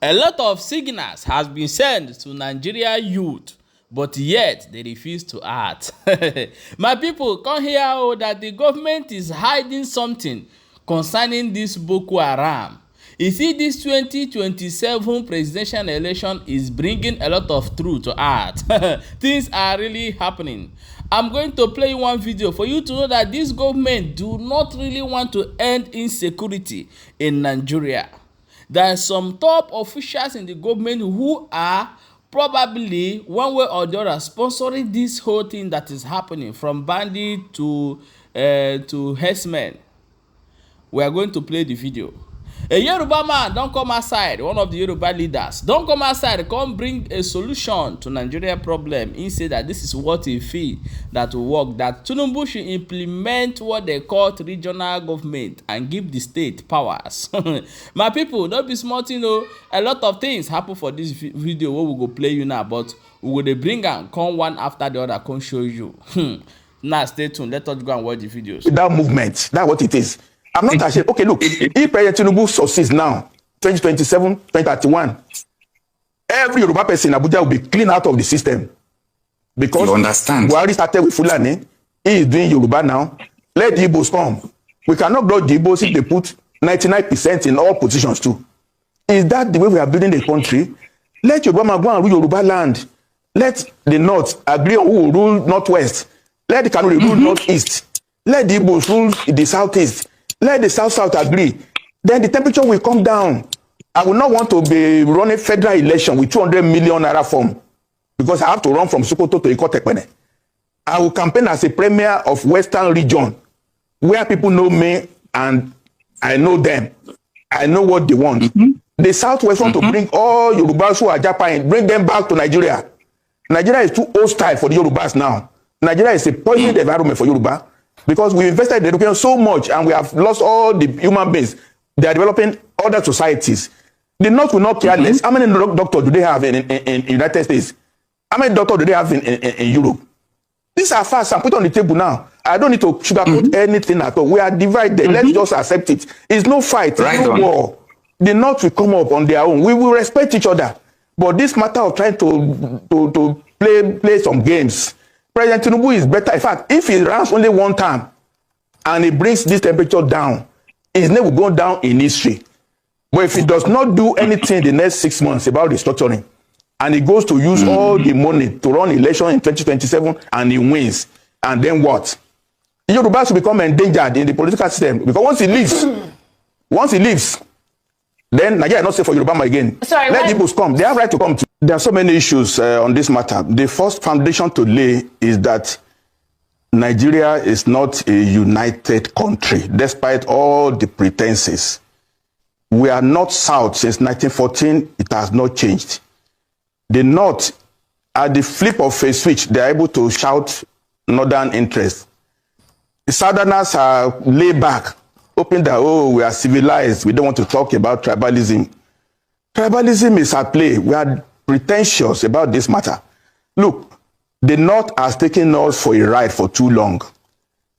A lot of signals has been sent to Nigeria youth, but yet they refuse to act. My people, come here that the government is hiding something concerning this Boko Haram. You see, this 2027 presidential election is bringing a lot of truth to art. Things are really happening. I'm going to play one video for you to know that this government do not really want to end insecurity in Nigeria. There are some top officials in the government who are probably one way or the other sponsoring this whole thing that is happening, from bandit to herdsmen. We are going to play the video. A Yoruba man don't come outside, one of the Yoruba leaders don't come outside, come bring a solution to Nigeria problem. He said that this is what he feel that will work, that Tinubu should implement what they call regional government and give the state powers. My people, don't be smart, you know. A lot of things happen for this video where we go play you now, but we will bring and come one after the other, come show you. Now stay tuned, let us go and watch the videos. That movement, that's what it is. I'm not ashamed. Okay, look, if President Tinubu succeeds now, 2027, 2031, every Yoruba person in Abuja will be cleaned out of the system. Because you understand? We already started with Fulani. He is doing Yoruba now. Let the Igbos come. We cannot block the Igbos if they put 99% in all positions too. Is that the way we are building the country? Let Yoruba go and rule Yoruba land. Let the North agree on who will rule Northwest. Let the Kanuri rule Northeast. Let the Igbos rule the Southeast. Let the South agree. Then the temperature will come down. I will not want to be running federal election with 200 million naira form, because I have to run from Sokoto to Ikotekpene. I will campaign as a premier of Western region, where people know me and I know them. I know what they want. The Southwest want to bring all Yorubas who are Japan, bring them back to Nigeria. Nigeria is too hostile for the Yorubas now. Nigeria is a poisoned environment for Yoruba. Because we invested in education so much and we have lost all the human beings. They are developing other societies. The North will not care less. How many doctors do they have in United States? How many doctors do they have in Europe? These are facts. I'm put on the table now. I don't need to sugarcoat anything at all. We are divided. Let's just accept it. It's no fight. It's no war. The North will come up on their own. We will respect each other. But this matter of trying to play some games, President Tinubu is better. In fact, if he runs only one time and he brings this temperature down, his name will go down in history. But if he does not do anything in the next 6 months about restructuring, and he goes to use all the money to run election in 2027 and he wins, and then what? Yorubas will become endangered in the political system, because once he leaves, then Nigeria is not safe for Yoruba again. Sorry, let people come. They have right to come to. There are so many issues on this matter. The first foundation to lay is that Nigeria is not a united country, despite all the pretenses. We are not South since 1914. It has not changed. The North, at the flip of a switch, they are able to shout Northern interest. The Southerners are laid back, hoping that, oh, we are civilized. We don't want to talk about tribalism. Tribalism is at play. We are pretentious about this matter. Look, the North has taken us for a ride for too long.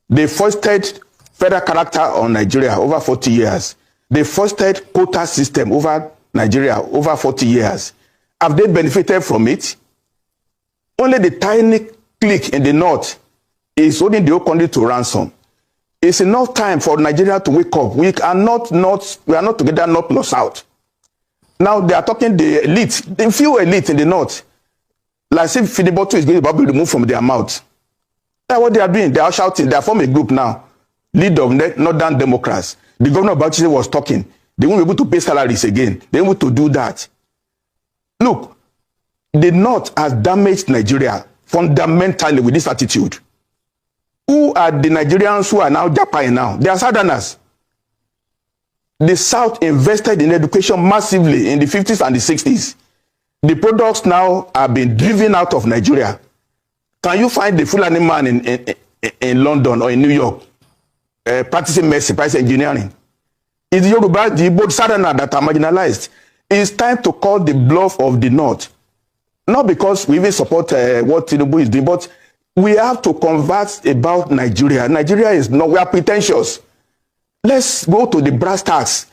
They foisted federal character on Nigeria over 40 years. They foisted quota system over Nigeria over 40 years. Have they benefited from it? Only the tiny clique in the North is holding the whole country to ransom. It's enough time for Nigeria to wake up. We are not together, North plus South. Now they are talking the elite, the few elite in the North. Like if the bottle is going to be removed from their mouth. That's what they are doing. They are shouting. They are forming a group now. Lead of Northern Democrats. The governor of Bauchi was talking. They won't be able to pay salaries again. They won't be able to do that. Look, the North has damaged Nigeria fundamentally with this attitude. Who are the Nigerians who are now Japan now? They are Southerners. The South invested in education massively in the 50s and the 60s. The products now are being driven out of Nigeria. Can you find the Fulani man in London or in New York practicing medicine, practicing engineering? It's Yoruba, the both Southerners that are marginalized. It's time to call the bluff of the North. Not because we even support what Tinubu is doing, but we have to converse about Nigeria. Nigeria is not, we are pretentious. Let's go to the brass tacks.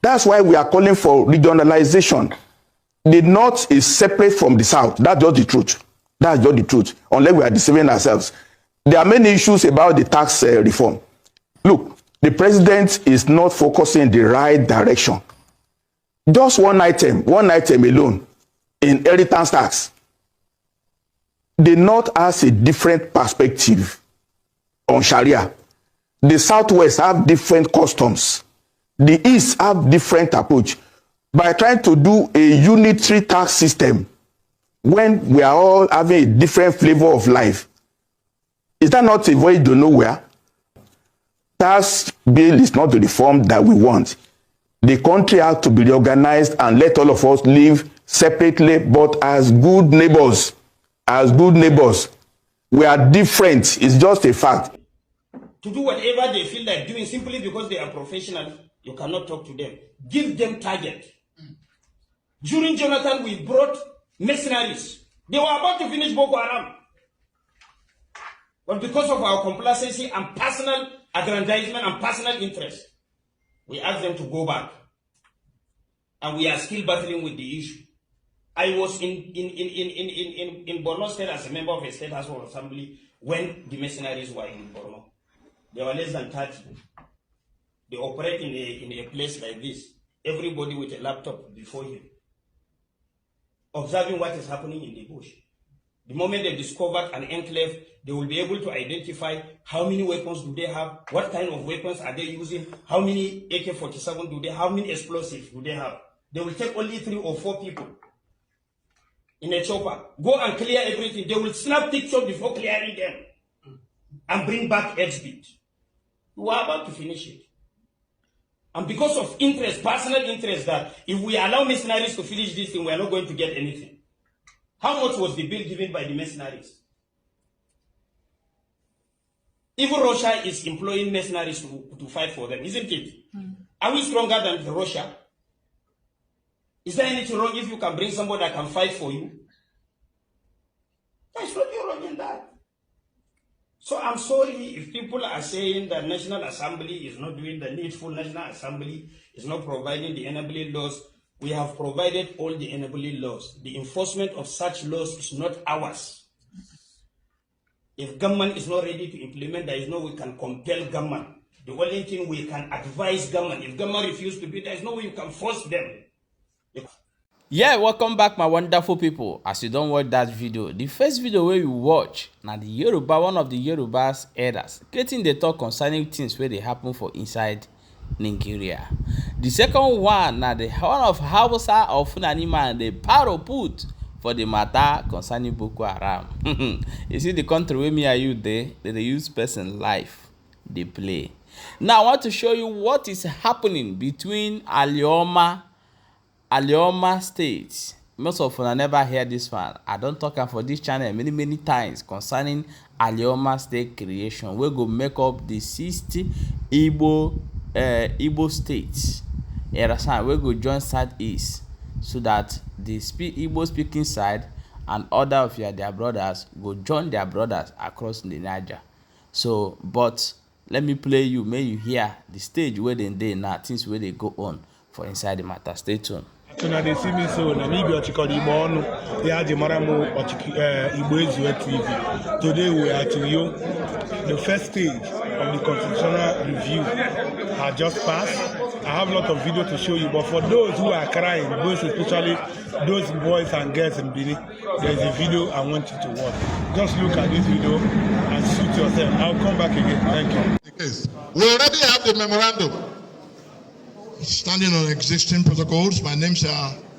That's why we are calling for regionalization. The North is separate from the South. That's just the truth. That's just the truth. Unless we are deceiving ourselves. There are many issues about the tax reform. Look, the president is not focusing in the right direction. Just one item alone, inheritance tax. The North has a different perspective on Sharia. The Southwest have different customs. The East have different approach. By trying to do a unitary tax system, when we are all having a different flavor of life, is that not a way to nowhere? Tax bill is not the reform that we want. The country has to be reorganized and let all of us live separately, but as good neighbors. As good neighbors. We are different. It's just a fact. To do whatever they feel like doing simply because they are professional, you cannot talk to them. Give them target. During Jonathan, we brought mercenaries. They were about to finish Boko Haram. But because of our complacency and personal aggrandizement and personal interest, we asked them to go back. And we are still battling with the issue. I was in Borno State as a member of a state House of Assembly when the mercenaries were in Borno. There were less than 30. They operate in a place like this. Everybody with a laptop before him, observing what is happening in the bush. The moment they discover an enclave, they will be able to identify how many weapons do they have, what kind of weapons are they using, how many AK-47 do they have, how many explosives do they have. They will take only 3 or 4 people in a chopper, go and clear everything. They will snap pictures before clearing them and bring back exhibit. We are about to finish it. And because of interest, personal interest, that if we allow mercenaries to finish this thing, we are not going to get anything. How much was the bill given by the mercenaries? Even Russia is employing mercenaries to fight for them, isn't it? Are we stronger than Russia? Is there anything wrong if you can bring somebody that can fight for you? There's nothing wrong in that. So I'm sorry if people are saying that National Assembly is not doing the needful, National Assembly is not providing the enabling laws. We have provided all the enabling laws. The enforcement of such laws is not ours. If government is not ready to implement, there is no way we can compel government. The only thing we can advise government. If government refuses to do it, there is no way you can force them. Yeah, welcome back my wonderful people. As you don't watch that video, the first video where you watch now the Yoruba, one of the Yoruba's elders getting the talk concerning things where they happen for inside Nigeria. The second one now the one of Hausa of Fulani man, the paro put for the matter concerning Boko Haram. You see the country where me are you there, they use person life, they play. Now I want to show you what is happening between Alioma State. Most of you never hear this one. I don't talk for this channel many times concerning Alioma State creation. We go make up the 60 Igbo states. We go join Southeast so that the Igbo speaking side and other of their brothers go join their brothers across the Niger. So, but let me play you. May you hear the stage where they now things where they go on for inside the matter. Stay tuned. Tuna they see me so na Igbo chikodi Igbo onu ya ji mara mo Igbo Ezue TV. Today we are to you. The first stage of the constitutional review has just passed. I have a lot of video to show you, but for those who are crying, those especially those boys and girls in Benin, there is a video I want you to watch. Just look at this video and suit yourself. I'll come back again. Thank you. We already have the memorandum. Standing on existing protocols, my name's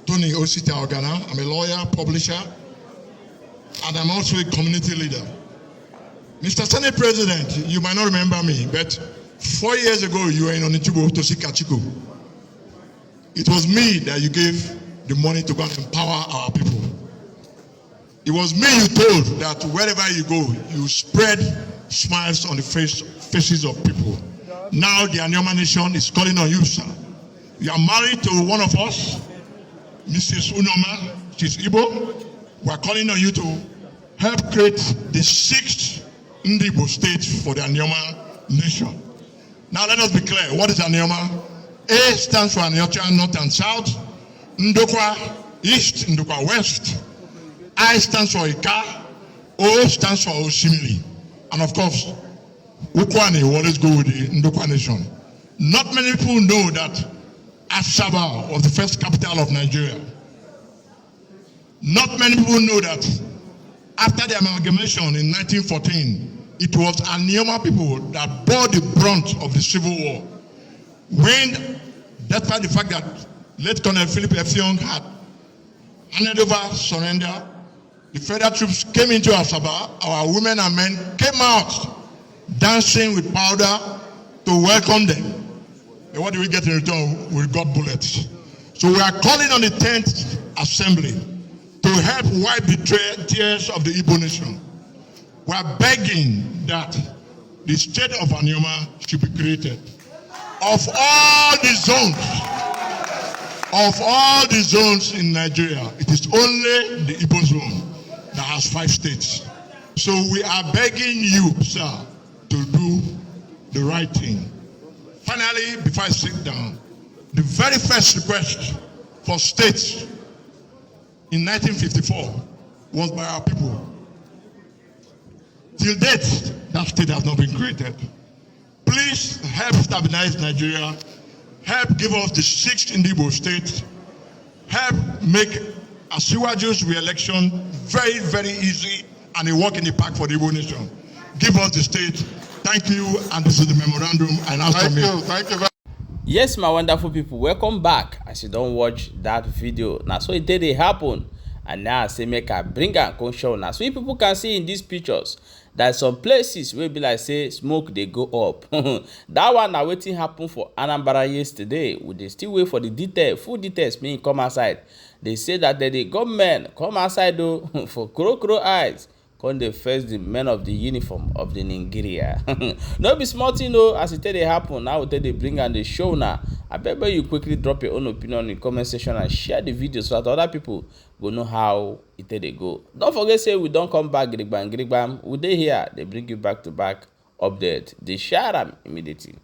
Tony Osita Ogana. I'm a lawyer, publisher, and I'm also a community leader. Mr. Senate President, you might not remember me, but 4 years ago you were in Onitshibo to see Kachiko. It was me that you gave the money to go and empower our people. It was me you told that wherever you go, you spread smiles on the faces of people. Now the Anioma Nation is calling on you, sir. You are married to one of us, Mrs. Unoma, she's Igbo. We are calling on you to help create the 6th Ndibo state for the Anioma Nation. Now let us be clear, what is Anioma? A stands for Aniocha, North and South. Ndokwa East Ndukwa West. I stands for Ika, O stands for Oshimili. And of course, Ukwane will always go with the Ndukwa nation. Not many people know that Asaba was the first capital of Nigeria. Not many people know that after the amalgamation in 1914, it was Anioma people that bore the brunt of the Civil War. When, despite the fact that late Colonel Philip F. Young had handed over surrender, the federal troops came into Asaba, our women and men came out dancing with powder to welcome them. And what do we get in return? We got bullets. So we are calling on the 10th Assembly to help wipe the tears of the Igbo nation. We are begging that the state of Anioma should be created. Of all the zones in Nigeria, it is only the Igbo zone that has 5 states. So we are begging you, sir, to do the right thing. Finally, before I sit down, the very first request for states in 1954 was by our people. Till date, that state has not been created. Please help stabilize Nigeria, help give us the 6th Igbo state, help make Asiwaju's re-election very, very easy and a walk in the park for the Igbo nation. Give us the state. Thank you, and this is the memorandum. And thank you. Yes, my wonderful people, welcome back. As you don't watch that video, now so it did happen, and now I say make I bring and come show now, so you people can see in these pictures that some places will be like say smoke they go up. That one now waiting happen for Anambra yesterday. Would they still wait for the detail, full details being come outside? They say that the government come outside though for crow eyes. When they face the men of the uniform of the Nigeria. No be small thing though, as it they happen. Now they bring and they show now. I bet you quickly drop your own opinion in the comment section and share the video so that other people will know how it they go. Don't forget say we don't come back, Girigbam. We they here, they bring you back to back update. They share them immediately.